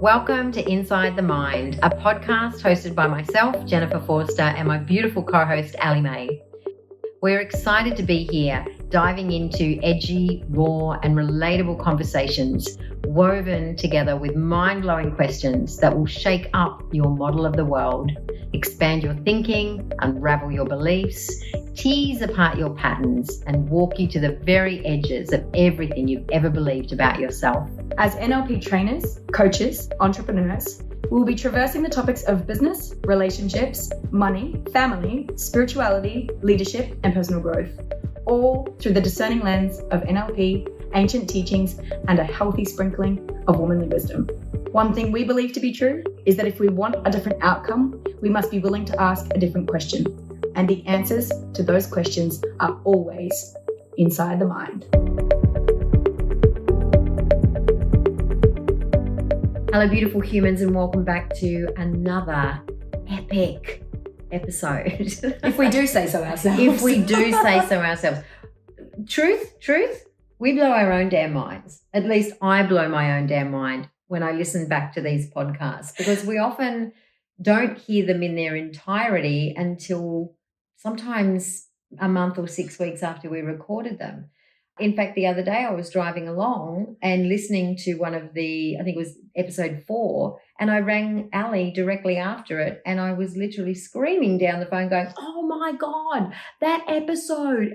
Welcome to Inside the Mind, a podcast hosted by myself, Jennifer Forster, and my beautiful co-host, Allie Mae. We're excited to be here, diving into edgy, raw, and relatable conversations, woven together with mind-blowing questions that will shake up your model of the world, expand your thinking, unravel your beliefs, tease apart your patterns, and walk you to the very edges of everything you've ever believed about yourself. As NLP trainers, coaches, entrepreneurs, we will be traversing the topics of business, relationships, money, family, spirituality, leadership, and personal growth, all through the discerning lens of NLP, ancient teachings, and a healthy sprinkling of womanly wisdom. One thing we believe to be true is that if we want a different outcome, we must be willing to ask a different question. And the answers to those questions are always inside the mind. Hello, beautiful humans, and welcome back to another epic episode. If we do say so ourselves. If we do say so ourselves. Truth, we blow our own damn minds. At least I blow my own damn mind when I listen back to these podcasts, because we often don't hear them in their entirety until sometimes a month or 6 weeks after we recorded them. In fact, the other day I was driving along and listening to one of the, I think it was episode 4, and I rang Allie directly after it, and I was literally screaming down the phone going, oh my God, that episode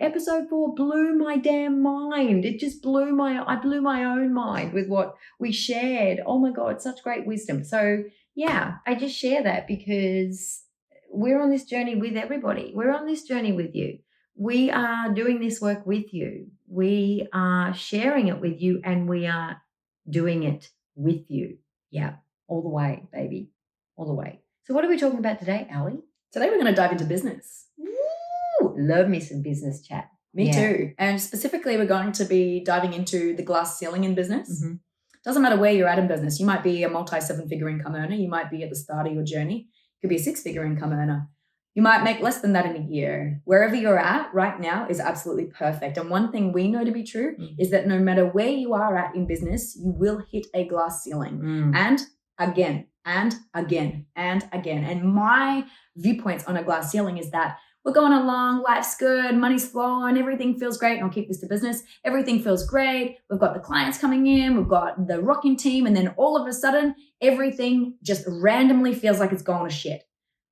4 blew my damn mind. It just I blew my own mind with what we shared. Oh my God, such great wisdom. So yeah, I just share that because we're on this journey with everybody. We're on this journey with you. We are doing this work with you. We are sharing it with you, and we are doing it with you. Yeah, all the way, baby, all the way. So what are we talking about today, Allie? Today we're going to dive into business. Woo! Love me some business chat. Me too. And specifically, we're going to be diving into the glass ceiling in business. Mm-hmm. Doesn't matter where you're at in business. You might be a multi-7-figure income earner. You might be at the start of your journey. You could be a 6-figure income earner. You might make less than that in a year. Wherever you're at right now is absolutely perfect. And one thing we know to be true is that no matter where you are at in business, you will hit a glass ceiling. And again, and again, and again. And my viewpoints on a glass ceiling is that we're going along, life's good, money's flowing, everything feels great. And I'll keep this to business. Everything feels great. We've got the clients coming in. We've got the rocking team. And then all of a sudden, everything just randomly feels like it's going to shit.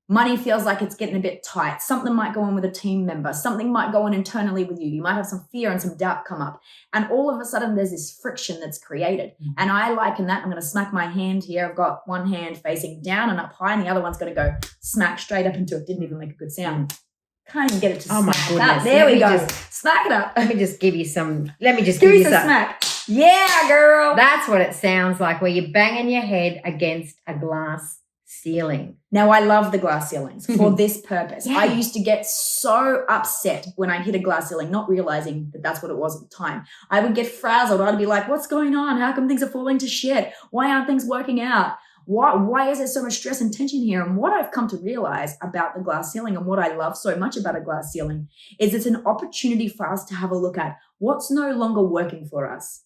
Money feels like it's getting a bit tight. Something might go on with a team member. Something might go on internally with you. You might have some fear and some doubt come up. And all of a sudden, there's this friction that's created. And I liken that. I'm going to smack my hand here. I've got one hand facing down and up high, and the other one's going to go smack straight up into it. Didn't even make a good sound. Can't even get it to smack. My goodness. Up. There we go. Smack it up. Let me just give you some. Give you some smack. Yeah, girl. That's what it sounds like, where you're banging your head against a glass ceiling. Now, I love the glass ceilings for this purpose. Yeah. I used to get so upset when I hit a glass ceiling, not realizing that that's what it was at the time. I would get frazzled. I'd be like, what's going on? How come things are falling to shit? Why aren't things working out? Why is there so much stress and tension here? And what I've come to realize about the glass ceiling, and what I love so much about a glass ceiling, is it's an opportunity for us to have a look at what's no longer working for us.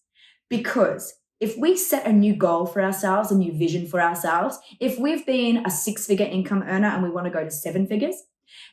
Because if we set a new goal for ourselves, a new vision for ourselves, if we've been a 6-figure income earner and we want to go to 7 figures,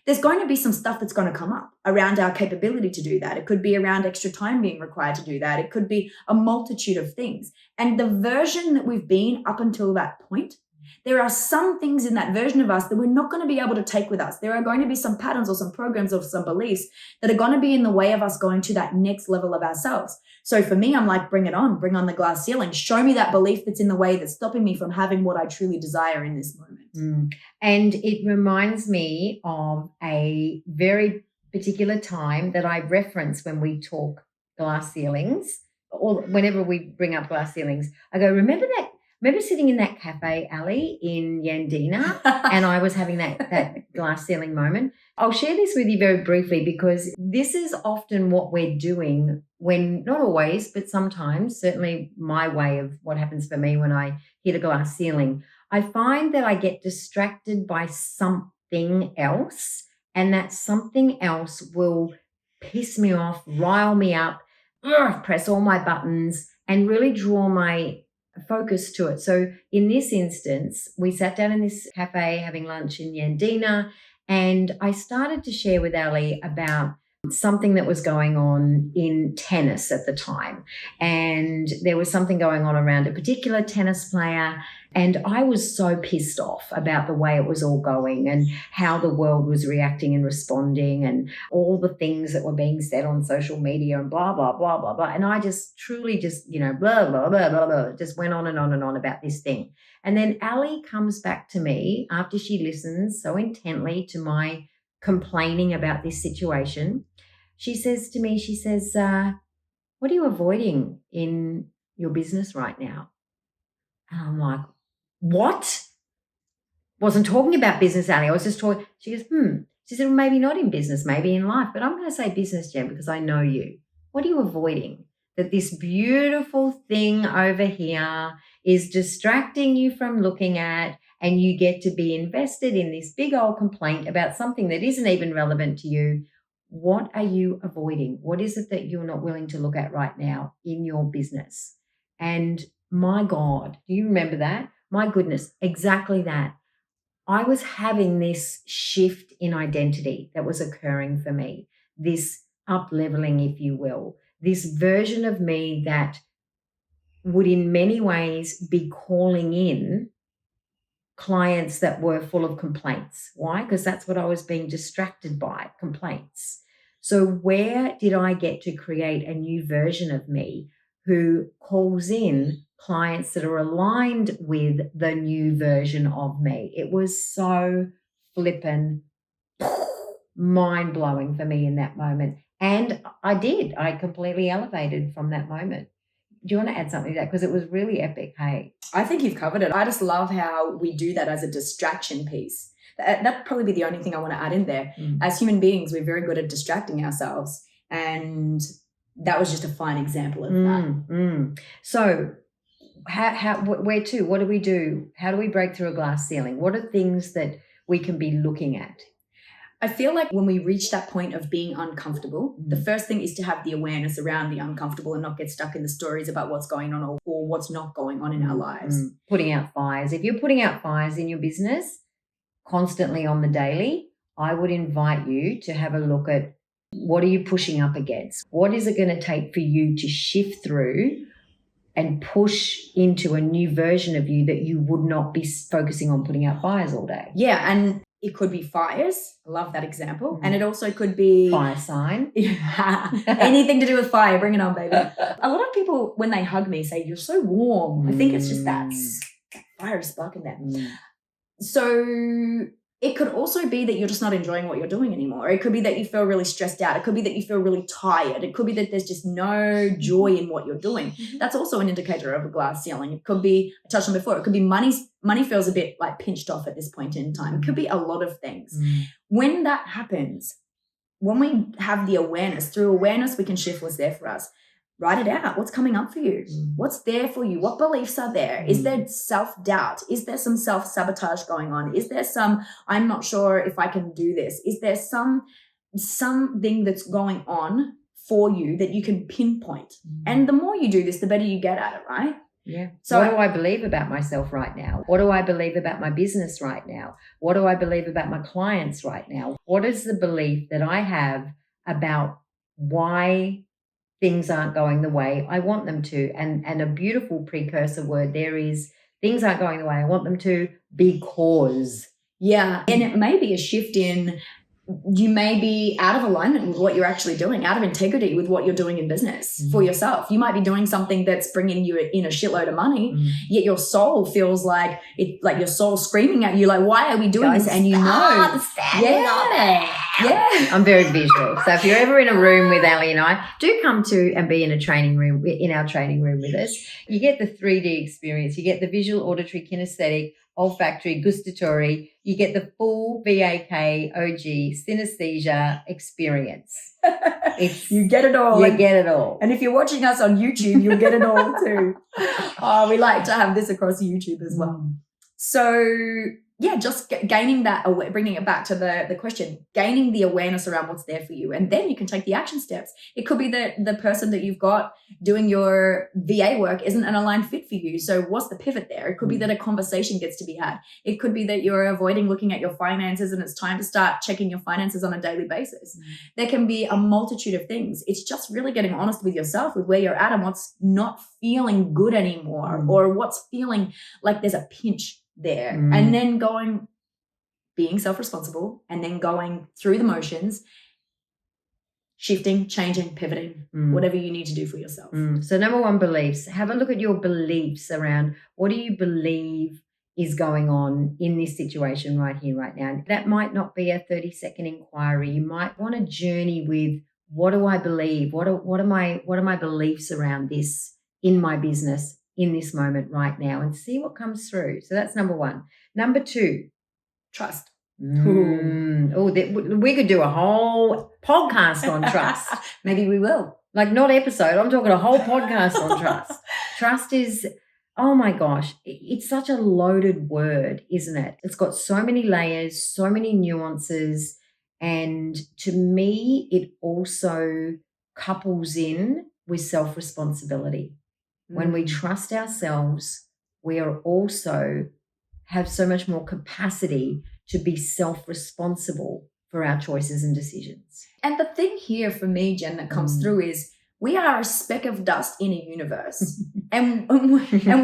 there's going to be some stuff that's going to come up around our capability to do that. It could be around extra time being required to do that. It could be a multitude of things. And the version that we've been up until that point, there are some things in that version of us that we're not going to be able to take with us. There are going to be some patterns or some programs or some beliefs that are going to be in the way of us going to that next level of ourselves. So for me, I'm like, bring it on, bring on the glass ceiling. Show me that belief that's in the way that's stopping me from having what I truly desire in this moment. And it reminds me of a very particular time that I reference when we talk glass ceilings, or whenever we bring up glass ceilings. I go, remember sitting in that cafe, Allie, in Yandina, and I was having that glass ceiling moment. I'll share this with you very briefly, because this is often what we're doing when, not always, but sometimes, certainly my way of what happens for me when I hit a glass ceiling. I find that I get distracted by something else, and that something else will piss me off, rile me up, press all my buttons, and really draw my focus to it. So in this instance, we sat down in this cafe having lunch in Yandina, and I started to share with Allie about something that was going on in tennis at the time. And there was something going on around a particular tennis player. And I was so pissed off about the way it was all going and how the world was reacting and responding and all the things that were being said on social media and blah, blah, blah, blah, blah. And I just truly just, blah, blah, blah, blah, blah, just went on and on and on about this thing. And then Allie comes back to me after she listens so intently to my complaining about this situation. She says to me, what are you avoiding in your business right now? And I'm like, what? Wasn't talking about business, Allie. I was just talking. She goes, She said, well, maybe not in business, maybe in life, but I'm going to say business, Jen, because I know you. What are you avoiding? That this beautiful thing over here is distracting you from looking at, and you get to be invested in this big old complaint about something that isn't even relevant to you. What are you avoiding? What is it that you're not willing to look at right now in your business? And my God, do you remember that? My goodness, exactly that. I was having this shift in identity that was occurring for me, this up-leveling, if you will, this version of me that would in many ways be calling in clients that were full of complaints. Why? Because that's what I was being distracted by, complaints. So where did I get to create a new version of me who calls in clients that are aligned with the new version of me? It was so flippin' mind-blowing for me in that moment. And I completely elevated from that moment. Do you want to add something to that? Because it was really epic, hey? I think you've covered it. I just love how we do that as a distraction piece. That'd probably be the only thing I want to add in there. As human beings, we're very good at distracting ourselves. And that was just a fine example of that. So where to? What do we do? How do we break through a glass ceiling? What are things that we can be looking at? I feel like when we reach that point of being uncomfortable, the first thing is to have the awareness around the uncomfortable and not get stuck in the stories about what's going on or what's not going on in our lives. Putting out fires. If you're putting out fires in your business constantly on the daily, I would invite you to have a look at what are you pushing up against? What is it going to take for you to shift through and push into a new version of you that you would not be focusing on putting out fires all day? Yeah, and it could be fires. I love that example. And it also could be fire sign. Anything to do with fire. Bring it on, baby. A lot of people, when they hug me, say, you're so warm. I think it's just that fire spark in there. So it could also be that you're just not enjoying what you're doing anymore. It could be that you feel really stressed out. It could be that you feel really tired. It could be that there's just no joy in what you're doing. That's also an indicator of a glass ceiling. It could be, I touched on before, it could be money feels a bit like pinched off at this point in time. It could be a lot of things. When that happens, when we have the awareness, through awareness, we can shift what's there for us. Write it out. What's coming up for you? What's there for you? What beliefs are there? Is there self-doubt? Is there some self-sabotage going on? Is there some, I'm not sure if I can do this? Is there something that's going on for you that you can pinpoint? And the more you do this, the better you get at it, right? Yeah. So what do I believe about myself right now? What do I believe about my business right now? What do I believe about my clients right now? What is the belief that I have about why things aren't going the way I want them to? And a beautiful precursor word there is things aren't going the way I want them to because. Yeah. And it may be a shift in, you may be out of alignment with what you're actually doing, out of integrity with what you're doing in business for yourself. You might be doing something that's bringing you in a shitload of money, yet your soul feels like it, like your soul screaming at you, like, why are we doing this? And you know, I'm very visual. So if you're ever in a room with Allie and I, do come to and be in a training room, in our training room with us. You get the 3D experience. You get the visual, auditory, kinesthetic, olfactory, gustatory. You get the full VAK, OG, synesthesia experience. You get it all. You get it all. And if you're watching us on YouTube, you'll get it all too. We like to have this across YouTube as well. So just gaining that, bringing it back to the question, gaining the awareness around what's there for you. And then you can take the action steps. It could be that the person that you've got doing your VA work isn't an aligned fit for you. So what's the pivot there? It could be that a conversation gets to be had. It could be that you're avoiding looking at your finances and it's time to start checking your finances on a daily basis. There can be a multitude of things. It's just really getting honest with yourself, with where you're at and what's not feeling good anymore, or what's feeling like there's a pinch there, and then being self-responsible, and then going through the motions, shifting, changing, pivoting, whatever you need to do for yourself. So number one, beliefs. Have a look at your beliefs around what do you believe is going on in this situation right here, right now. That might not be a 30-second inquiry. You might want to journey with, what do I believe? What are my beliefs around this in my business in this moment right now, and see what comes through. So that's number one. Number two, trust. We could do a whole podcast on trust. Maybe we will. Like, not episode, I'm talking a whole podcast on trust. Trust is, oh my gosh, it's such a loaded word, isn't it? It's got so many layers, so many nuances. And to me, it also couples in with self-responsibility. When we trust ourselves, we are also have so much more capacity to be self-responsible for our choices and decisions. And the thing here for me, Jen, that comes through is we are a speck of dust in a universe. and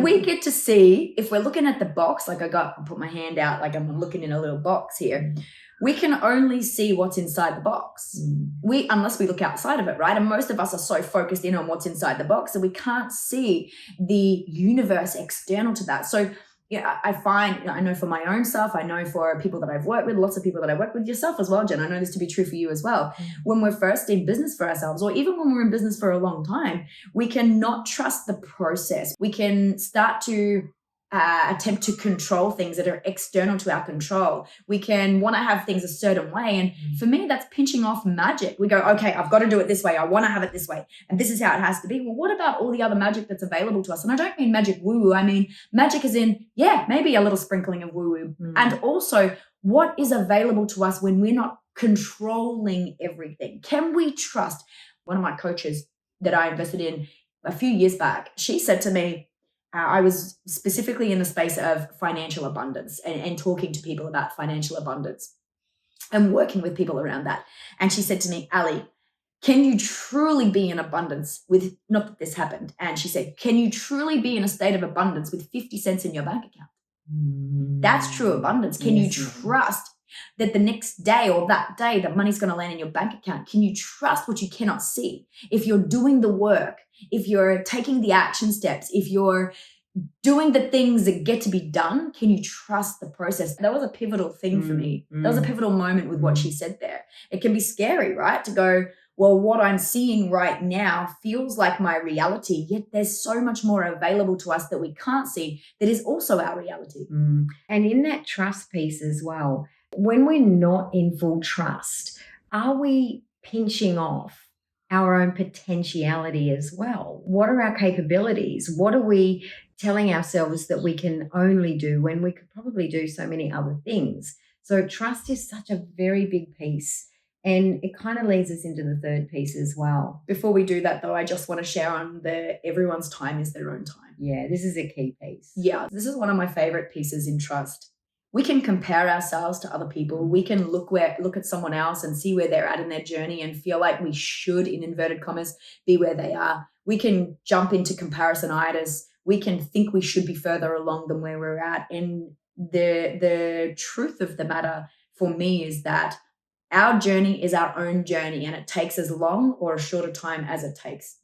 we get to see, if we're looking at the box, like I put my hand out, like I'm looking in a little box here, we can only see what's inside the box. Unless we look outside of it, right? And most of us are so focused in on what's inside the box that we can't see the universe external to that. So yeah, I find, I know for my own self, I know for people that I've worked with, lots of people that I work with, yourself as well, Jen, I know this to be true for you as well. When we're first in business for ourselves, or even when we're in business for a long time, we can not trust the process. We can start to attempt to control things that are external to our control. We can want to have things a certain way. And for me, that's pinching off magic. We go, okay, I've got to do it this way. I want to have it this way. And this is how it has to be. Well, what about all the other magic that's available to us? And I don't mean magic woo-woo. I mean magic as in, maybe a little sprinkling of woo-woo. And also what is available to us when we're not controlling everything. Can we trust? One of my coaches that I invested in a few years back, she said to me, I was specifically in the space of financial abundance and talking to people about financial abundance and working with people around that. And she said to me, Allie, can you truly be in abundance with, not that this happened, and she said, can you truly be in a state of abundance with 50 cents in your bank account? That's true abundance. Can you trust that the next day or that day that money's going to land in your bank account? Can you trust what you cannot see? If you're doing the work, if you're taking the action steps, if you're doing the things that get to be done, can you trust the process? That was a pivotal thing for me. That was a pivotal moment with what she said there. It can be scary, right? To go, well, what I'm seeing right now feels like my reality, yet there's so much more available to us that we can't see that is also our reality. And in that trust piece as well, when we're not in full trust, are we pinching off our own potentiality as well? What are our capabilities? What are we telling ourselves that we can only do when we could probably do so many other things? So trust is such a very big piece, and it kind of leads us into the third piece as well. Before we do that though, I just want to share on everyone's time is their own time. Yeah, this is a key piece. Yeah, this is one of my favorite pieces in trust. We can compare ourselves to other people. We can look at someone else and see where they're at in their journey and feel like we should, in inverted commas, be where they are. We can jump into comparisonitis. We can think we should be further along than where we're at. And the truth of the matter for me is that our journey is our own journey, and it takes as long or a shorter time as it takes.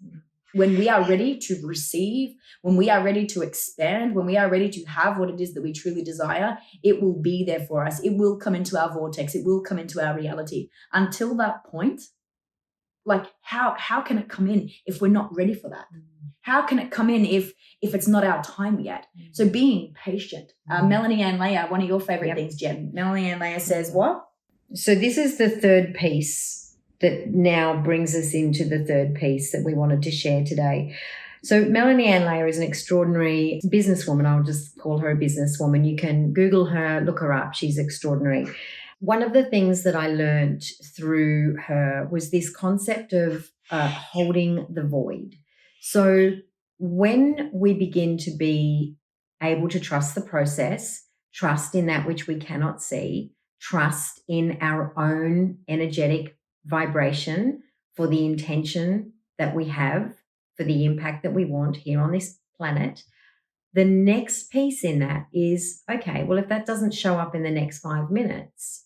When we are ready to receive, when we are ready to expand, when we are ready to have what it is that we truly desire, it will be there for us. It will come into our vortex. It will come into our reality. Until that point, like how can it come in if we're not ready for that? How can it come in if it's not our time yet? So being patient. Melanie Ann Leah, one of your favorite things, Jen. Melanie Ann Leah says what? So this is the third piece that now brings us into the third piece that we wanted to share today. So Melanie Ann Layer is an extraordinary businesswoman. I'll just call her a businesswoman. You can Google her, look her up. She's extraordinary. One of the things that I learned through her was this concept of holding the void. So when we begin to be able to trust the process, trust in that which we cannot see, trust in our own energetic vibration for the intention that we have, for the impact that we want here on this planet, the next piece in that is, okay, well, if that doesn't show up in the next 5 minutes,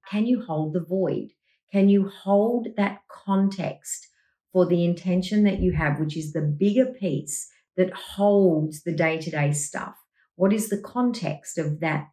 can you hold the void? Can you hold that context for the intention that you have, which is the bigger piece that holds the day-to-day stuff? What is the context of that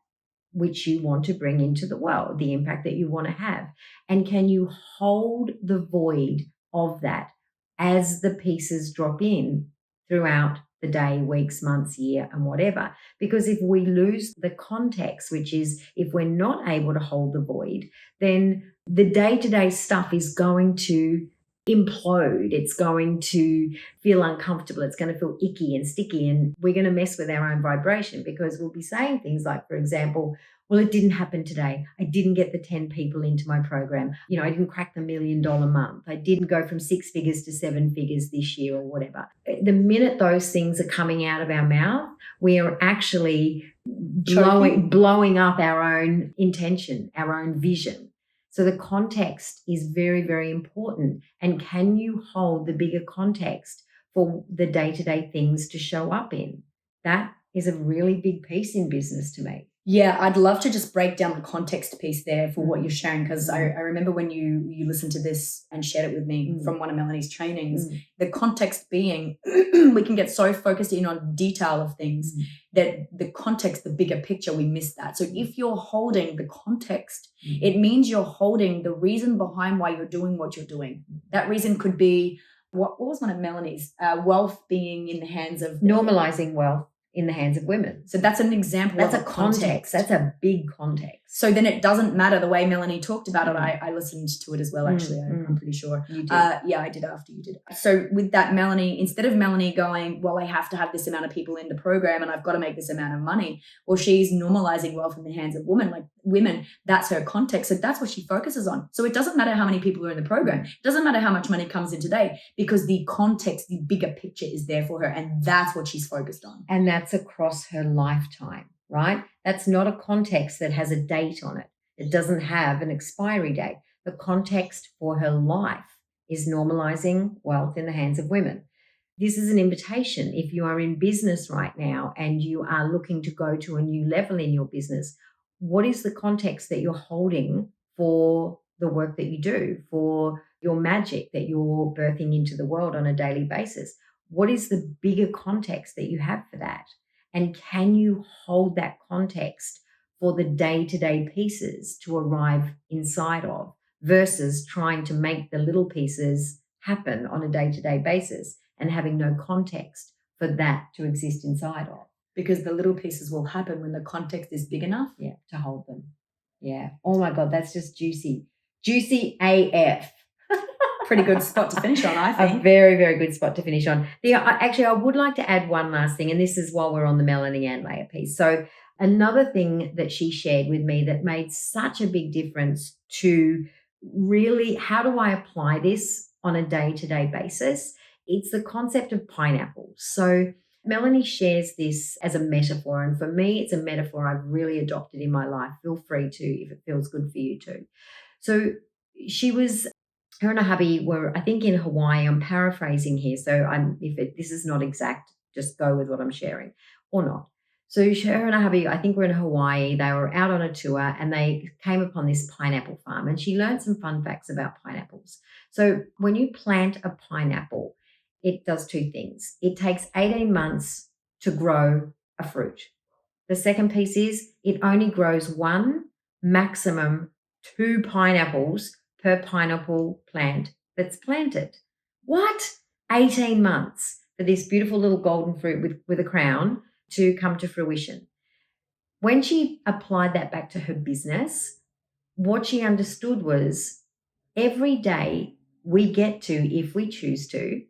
which you want to bring into the world, the impact that you want to have? And can you hold the void of that as the pieces drop in throughout the day, weeks, months, year, and whatever? Because if we lose the context, which is if we're not able to hold the void, then the day-to-day stuff is going to implode. It's going to feel uncomfortable. It's going to feel icky and sticky, and we're going to mess with our own vibration because we'll be saying things like, for example, well, it didn't happen today. I didn't get the 10 people into my program. I didn't crack the $1 million month. I didn't go from 6 figures to 7 figures this year or whatever. The minute those things are coming out of our mouth, we are actually blowing up our own intention, our own vision. So the context is very, very important. And can you hold the bigger context for the day-to-day things to show up in? That is a really big piece in business to me. Yeah, I'd love to just break down the context piece there for what you're sharing, because I remember when you listened to this and shared it with me from one of Melanie's trainings, the context being we can get so focused in on detail of things that the context, the bigger picture, we miss that. So if you're holding the context, it means you're holding the reason behind why you're doing what you're doing. That reason could be, what was one of Melanie's? Wealth being in the hands of... Normalizing wealth in the hands of women. So that's an example. That's of a context. That's a big context. So then it doesn't matter the way Melanie talked about it. I listened to it as well, actually. I'm pretty sure. You did. Yeah, I did after you did. So with that, Melanie, instead of Melanie going, well, I have to have this amount of people in the program and I've got to make this amount of money. Well, she's normalizing wealth in the hands of women. Like women, that's her context. So that's what she focuses on. So it doesn't matter how many people are in the program. It doesn't matter how much money comes in today, because the context, the bigger picture is there for her. And that's what she's focused on. And that's across her lifetime, right? That's not a context that has a date on it. It doesn't have an expiry date. The context for her life is normalizing wealth in the hands of women. This is an invitation. If you are in business right now and you are looking to go to a new level in your business, what is the context that you're holding for the work that you do, for your magic that you're birthing into the world on a daily basis? What is the bigger context that you have for that? And can you hold that context for the day-to-day pieces to arrive inside of, versus trying to make the little pieces happen on a day-to-day basis and having no context for that to exist inside of? Because the little pieces will happen when the context is big enough. Yeah, to hold them. Yeah. Oh my God, that's just juicy. Juicy AF. Pretty good spot to finish on, I think. A very, very good spot to finish on. Actually, I would like to add one last thing, and this is while we're on the Melanie Ann Layer piece. So another thing that she shared with me that made such a big difference to really, how do I apply this on a day-to-day basis? It's the concept of pineapples. So Melanie shares this as a metaphor, and for me, it's a metaphor I've really adopted in my life. Feel free to, if it feels good for you too. So her and her hubby were, I think, in Hawaii. I'm paraphrasing here, so this is not exact, just go with what I'm sharing or not. So her and her hubby, I think, were in Hawaii. They were out on a tour and they came upon this pineapple farm, and she learned some fun facts about pineapples. So when you plant a pineapple, it does two things. It takes 18 months to grow a fruit. The second piece is it only grows 1, maximum 2 pineapples per pineapple plant that's planted. What? 18 months for this beautiful little golden fruit with a crown to come to fruition. When she applied that back to her business, what she understood was every day we get to, if we choose to,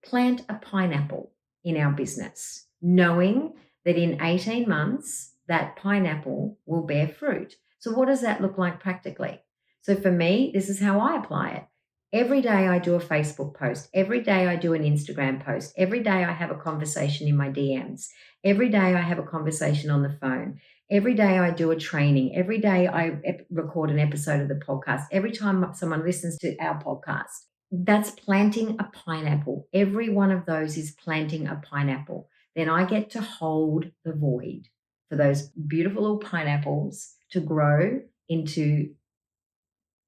plant a pineapple in our business, knowing that in 18 months, that pineapple will bear fruit. So what does that look like practically? So for me, this is how I apply it. Every day I do a Facebook post. Every day I do an Instagram post. Every day I have a conversation in my DMs. Every day I have a conversation on the phone. Every day I do a training. Every day I record an episode of the podcast. Every time someone listens to our podcast, that's planting a pineapple. Every one of those is planting a pineapple. Then I get to hold the void for those beautiful little pineapples to grow into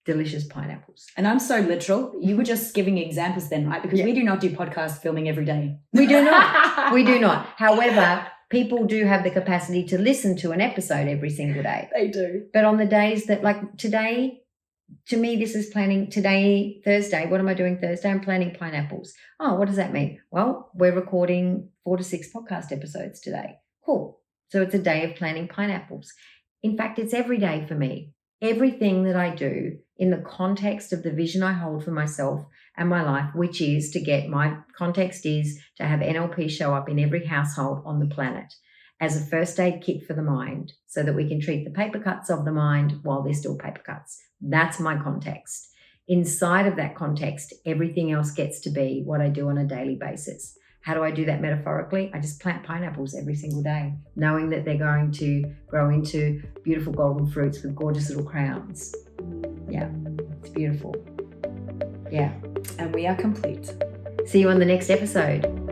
delicious pineapples. And I'm so literal. You were just giving examples then, right? Because we do not do podcast filming every day. We do not. We do not. However, people do have the capacity to listen to an episode every single day. They do. But on the days that, like today, to me, this is planning today, Thursday. What am I doing Thursday? I'm planning pineapples. Oh, what does that mean? Well, we're recording 4 to 6 podcast episodes today. Cool. So it's a day of planning pineapples. In fact, it's every day for me. Everything that I do in the context of the vision I hold for myself and my life, which is to get my context is to have NLP show up in every household on the planet as a first aid kit for the mind so that we can treat the paper cuts of the mind while they're still paper cuts. That's my context. Inside of that context, everything else gets to be what I do on a daily basis. How do I do that metaphorically? I just plant pineapples every single day, knowing that they're going to grow into beautiful golden fruits with gorgeous little crowns. Yeah, it's beautiful. Yeah. And we are complete. See you on the next episode.